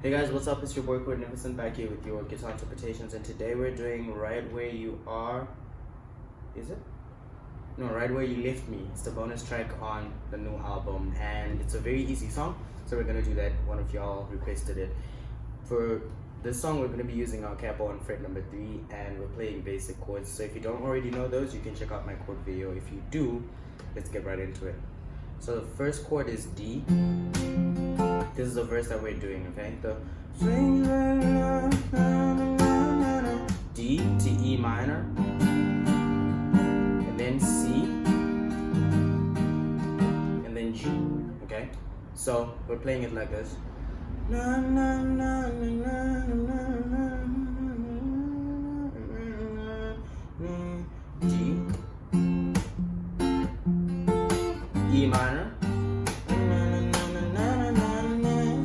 Hey guys, what's up? It's your boy Chords back here with your guitar interpretations, and today we're doing Right Where You Are. Is it? No, Right Where You Left Me. It's the bonus track on the new album, and it's a very easy song, so we're gonna do that. One of y'all requested it. For this song, we're gonna be using our capo on fret number 3, and we're playing basic chords. So if you don't already know those, you can check out my chord video. If you do, let's get right into it. So the first chord is D. This is the verse that we're doing, okay? The D to E minor, and then C, and then G, okay? So we're playing it like this. G, E minor,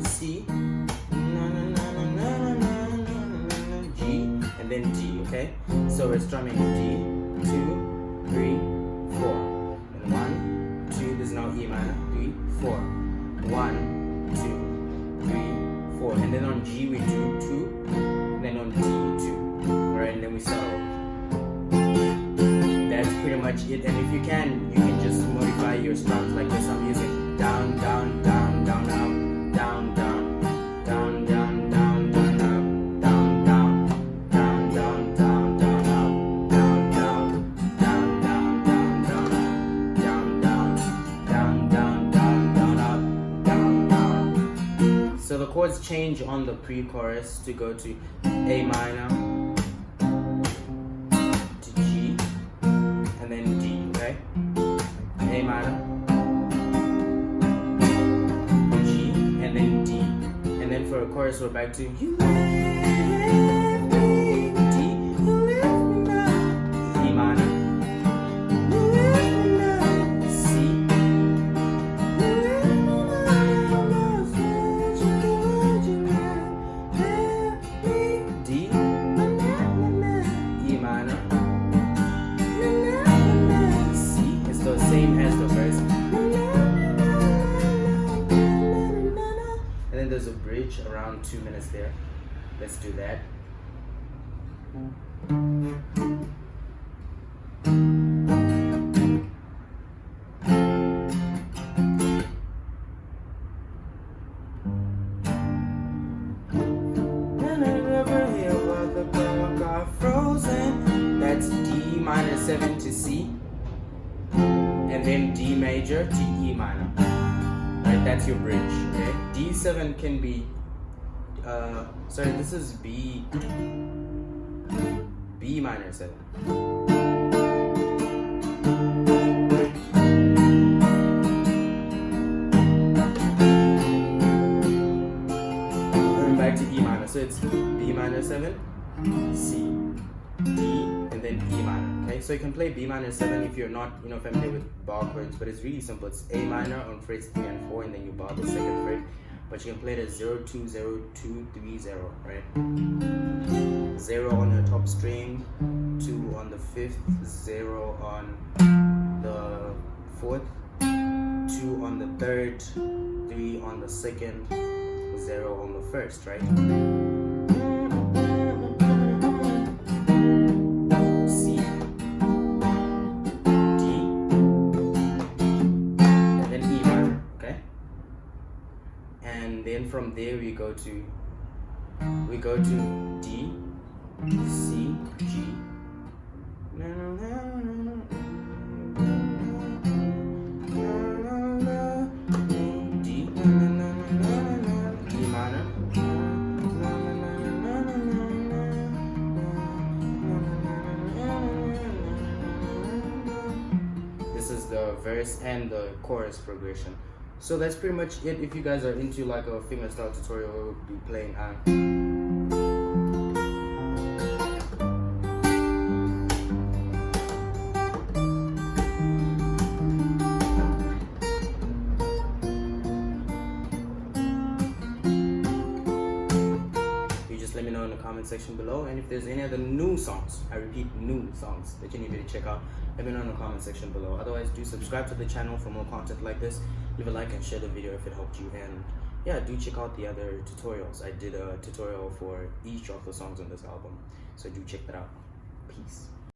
C, G, and then D, okay? So we're strumming D, 2, 3, 4. And 1, 2, this is now E minor, 3, 4. 1, 2, 3, 4. And then on G we do 2, and then on D 2. Alright, and then we settle. That's pretty much it. And if you can just modify your strums like this. I'm using down, down, down, down, up, down, down, down, down, down, down, up, down, down, down, down, down, down, up, down, down, down, down, down, down, down, down, down, down, down, up, down, down. So the chords change on the pre-chorus to go to A minor, to G, and then D, okay? A minor, G, and then D. And then for a chorus, we're back to you left me, D, you left me now. E minor, you left me now. C, you left me now. I'm such a good man. Left me, D, E minor, C. It's the same as the verse. And then there's a bridge around 2 minutes there. Let's do that. That's D minor 7 to C, and then D major to E minor. Right, that's your bridge. Okay, D7 can be sorry, this is B minor 7. Going back to E minor, so it's B minor 7, C, D, and then E minor. Okay, so you can play B minor 7 if you're not familiar with bar chords, but it's really simple. It's A minor on frets 3 and 4, and then you bar the second fret. But you can play it as 0, 2, 0, 2, 3, 0, right? 0 on the top string, 2 on the 5th, 0 on the 4th, 2 on the 3rd, 3 on the 2nd, 0 on the 1st, right? C, D, and then E minor, okay? And then from there we go to D, C, G, D, E minor, the verse and the chorus progression. So that's pretty much it. If you guys are into like a fingerstyle tutorial, we'll be playing let me know in the comment section below, and if there's any other new songs, I repeat, new songs that you need me to check out, let me know in the comment section below. Otherwise, do subscribe to the channel for more content like this. Leave a like and share the video if it helped you, and yeah, do check out the other tutorials. I did a tutorial for each of the songs on this album, so do check that out. Peace.